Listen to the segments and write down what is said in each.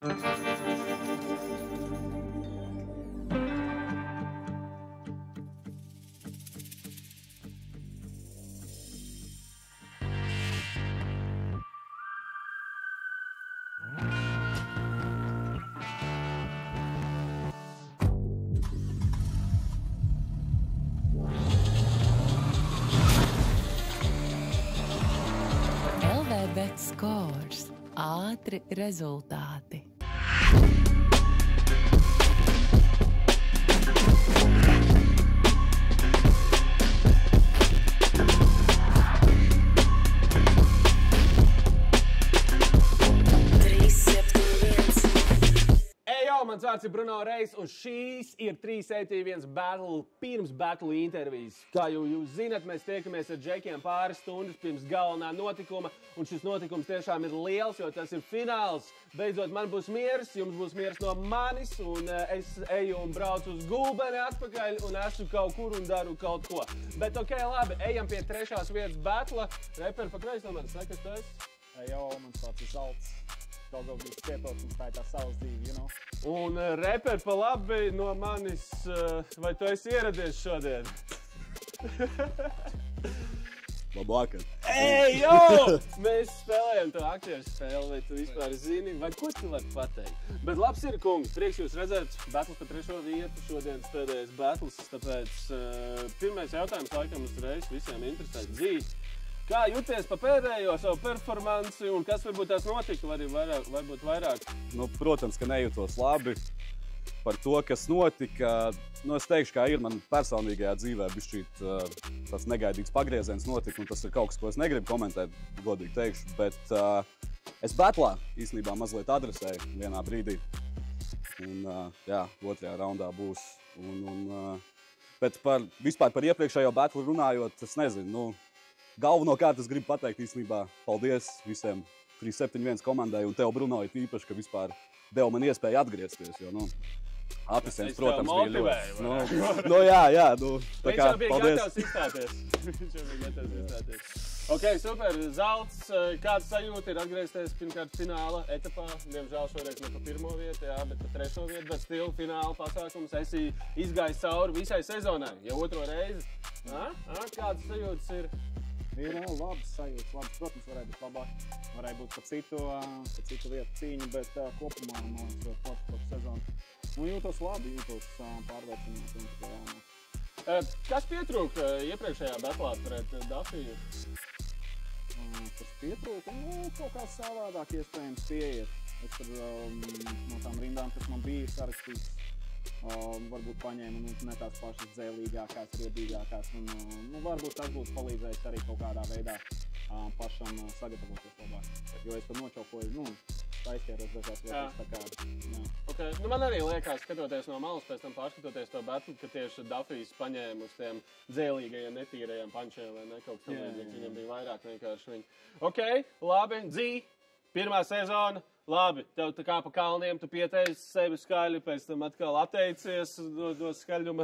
Bet Scores – ātri rezultāti. Mans vārds ir Bruno Reis, un šīs ir 371 battle, pirms battle intervijas. Kā jūs zinat, mēs tiekamies ar džekiem pāris stundas pirms galvenā notikuma, un šis notikums tiešām ir liels, jo tas ir fināls. Beidzot, man būs miers, jums būs miers no manis, un es eju un braucu uz Gulbeni atpakaļ, un esmu kaut kur un daru kaut ko. Bet ok, labi, ejam pie 3. vietas battle. Reperi pa kreisi no manis, kas tu esi? Jo, mans vārds ir Zalts. Kaut bija skietos, un tā ir tā savas dzīve, you know. Un reperi pa labi no manis, vai tu esi ieradies šodien? Labvakar. Ej, jo! Mēs spēlējam to aktieru spēli, vai tu vispār zini, vai ko tu vari pateikt? Bet labs ir, kungi, prieks jūs redzēt, battles pa 3. vietu, šodienas pēdējais battles, tāpēc pirmais jautājums laikam uzreiz visiem interesē. Dzīvi. Kā jūties pa pēdējo savu performanci un kas varbūt tās notika, varbūt vairāk? Nu, protams, ka nejūtos labi par to, kas notika. Nu, es teikšu, kā ir man personīgajā dzīvē bišķīt tas negaidīgs pagrieziens notika, un tas ir kaut kas, ko es negribu komentēt, godīgi teikšu, bet es battlā īstenībā mazliet adresēju vienā brīdī. Un, jā, 2. raundā būs. Bet vispār par iepriekšējo battlu runājot, es nezinu, nu, galvenokārt es gribu pateikt īstenībā paldies visiem 371 komandai un tev, Bruno, īpaši, ka vispār deva man iespēju atgriezties, jo, nu, apvisens, protams, bija ļoti. Nu, jā, nu, tā kā, paldies. Viņš jau bija gatavs izstāties. Ok, super, Zalts, kāda sajūta ir atgriezties pirmkārt fināla etapā? Diemžēl šoreiz ne pa 1. vietu, jā, bet pa 3. vietu, bet stilu fināla pasākums esi izgājis cauri visai sezonai, jau 2. reizi. Kādas sajūtas ir? Ir labas sajūtas, labas, protams, varētu būt labāk. Varēja būt pa citu vietu cīņu, bet kopumā, man liekas, ļoti forši sezonu. Nu, jūtos labi, jūtos pārliecināts un tikai jaunāk. Kas pietrūka iepriekšējā batlā pret Dafiju? Kas pietrūka? Nu, kaut kā savādāk iespējams pieiet. Es tur no tām rindām, kas man bija sarakstīts, varbūt paņēmu ne tās pašas dzēlīgākās, riebīgākās. Varbūt tas būtu palīdzējis arī kaut kādā veidā pašam sagatavoties labāk. Jo es tur nočaukoju, aizķēros dažās vietās, tā kā, jā. Okay. Nu, man arī liekas, skatoties no malas, pēc tam pārskatoties to batli, ka tieši Dafijs paņēma uz tiem dzēlīgajiem, netīrajiem pančiem, vai ne, kaut kas tam līdzīgs, viņam bija vairāk vienkārši viņi. Ok, labi, Dzī, 1. sezona. Labi, tev tā kā pa kalniem, tu pieteici sevi skaļi, pēc tam atkal atteicies no skaļuma.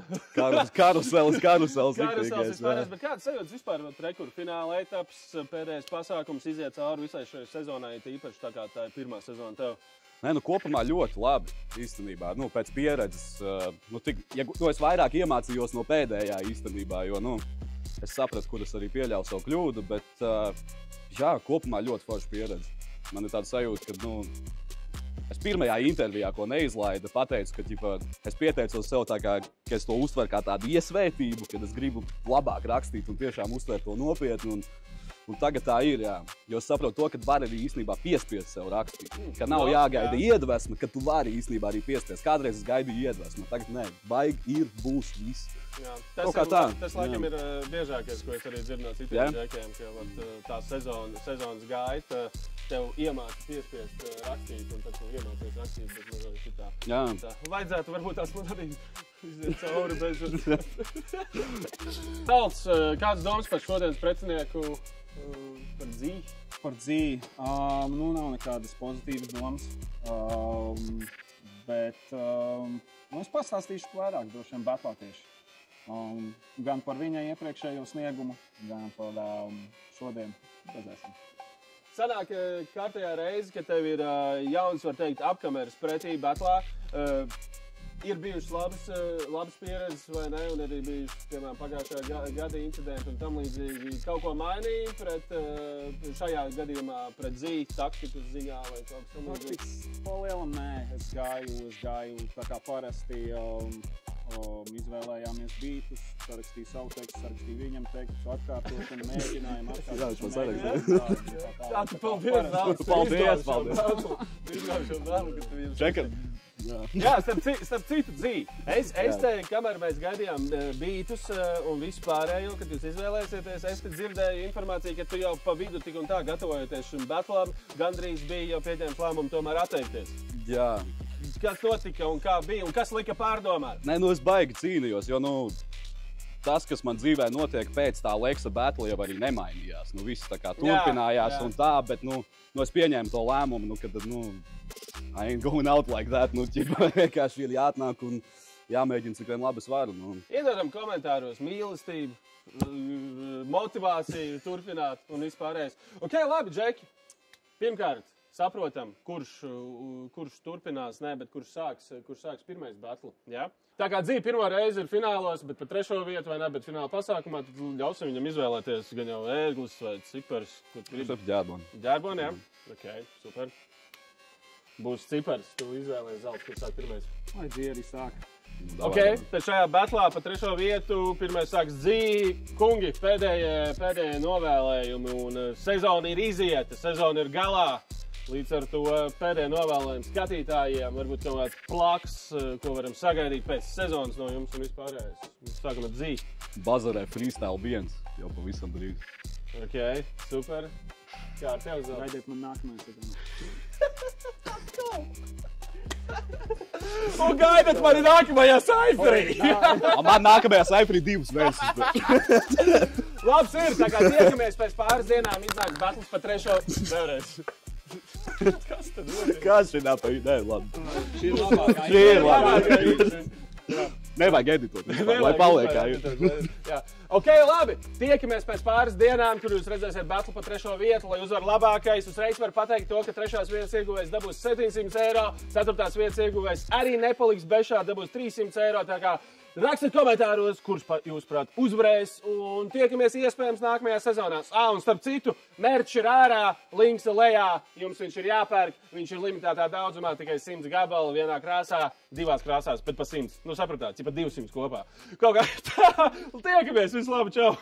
Karuselis vispārējais, bet kāds sajūtas vispār rekur fināla etaps, pēdējais pasākums iziet cauri visai šai sezonai, īpaši tā kā tā ir 1. sezona tev? Nē, nu kopumā ļoti labi īstenībā, pēc pieredzes. Es vairāk iemācījos no pēdējā īstenībā, jo, es sapratu, kur es arī pieļauju savu kļūdu, bet, jā, kopumā ļoti forša pieredze. Man ir tāda sajūta, ka, es pirmajā intervijā, ko neizlaida, pateicu, ka, es pieteicos sev tā kā, ka es to uztveru kā tādu iesvētību, kad es gribu labāk rakstīt un tiešām uztvert to nopietni. Un tagad tā ir, jā. Jo es saprotu to, ka var arī īstenībā piespiest sev rakstīt. Ka nav jāgaida iedvesma, ka tu vari īstenībā arī piespiest. Kādreiz es gaidīju iedvesmu, tagad nē, baigi ir, būs viss. Jā, tas laikam ir biežākais, ko es arī dzirdu no citiem džekiem, ka tā sezonas gaita tev iemāca piespiest rakstīt, un tad tu iemācies rakstīt, bet mazliet šitā. Jā. Vajadzētu varbūt tās man arī iziet cauri beidzot. Zalts, kāds domas par šodienas precinieku par Dzī? Par Dzī, nav nekādas pozitīvas domas, bet es pastāstīšu vairāk droši vien batlā tieši. Gan par viņa iepriekšējo sniegumu, gan par šodien. Redzēsim. sanāk kārtējā reize, ka tev ir jauns, var teikt, apkameras pretī batlā. Ir bijušas labas pieredzes, vai ne? Un arī bijuši, piemēram, pagājušajā gada incidenti un tam līdzīgi. Kaut ko mainīja šajā gadījumā pret zīti, taktikas ziņā vai kaut kas tam līdzīgs? Palielam nē, es gāju tā kā parasti. Izvēlējāmies bītus, sarakstīju savu tekstu, sarakstīju viņam tekstu, atkārtošanu, mēģinājumu Jā, tu paldies, Čekam. Jā, starp citu dzīvi. Es te, kamēr mēs gaidījām bītus un visu pārējo, kad jūs izvēlēsieties, es te dzirdēju informāciju, ka tu jau pa vidu tik un tā gatavojoties šim batlam, gandrīz bija jau pieņēmis lēmumu tomēr atteikties. Jā. Kas notika un kā bija un kas lika pārdomāt? Nē, es baigi cīnījos, jo, tas, kas man dzīvē notiek pēc tā Leksa battle, jau arī nemainījās. Viss tā kā turpinājās un tā, bet, es pieņēmu to lēmumu, kad, I ain't going out like that, vienkārši ir jāatnāk un jāmēģina, cik vien labi es varu. Iedodam komentāros mīlestību, motivāciju turpināt un vispārējais. Ok, labi, Džeki, pirmkārt. Saprotam, kurš turpinās, bet kurš sāks pirmais battle. Ja? Tā kā dzīve pirmo reizi ir finālos, bet par trešo vietu vai ne, bet fināla pasākumā, tad ļausim viņam izvēlēties gan jau ēglis vai cipars. Ģērboni. Ģērboni, jā? Ok, super. Būs cipars, tu izvēlējies zelts, kurš sāk pirmais. Lai dzieri sāk. Ok, tad šajā batlā pa trešo vietu pirmais sāks dzīvi. Kungi, pēdējie novēlējumi un sezona ir izieta, sezona ir galā. Līdz ar to pēdējā novēlējuma skatītājiem varbūt kaut kāds plaks, ko varam sagaidīt pēc sezonas no jums un vispārējais. Sākam ar dzīvi. Bazarē freestyle viens, jau pavisam drīz. Ok, super. Kā ar tev zelta? Gaidiet man nākamais. Un gaidat mani nākamajā Cypherī! Man nākamajā Cypherī 2 mēnesis. Labs ir, tā kā tiekamies pēc pāris dienām iznāks battles pa trešo vēlreiz. Kas tad notiek? Kas šī nāpēj? Nē, labi. Šī ir labākā. Šī ir labākā. Nevajag editot, lai paliek kā ir. Ok, labi. Tiekamies pēc pāris dienām, kur jūs redzēsiet battle pa trešo vietu, lai uzvar labākais. Uzreiz var pateikt to, ka trešās vietas ieguvējs dabūs 700 eiro, ceturtās vietas ieguvējs arī nepaliks bešā, dabūs 300 eiro. Tā kā rakstiet komentāros, kurš jūs prāt uzvarēs, un tiekamies iespējams nākamajā sezonā. Un starp citu, merch ir ārā, links ir lejā, jums viņš ir jāpērk, viņš ir limitētā daudzumā, tikai 100 gabalu vienā krāsā, 2 krāsās, bet pa 100. Sapratāt, cipa 200 kopā. Kaut kā tā, tiekamies, visu labu, čau!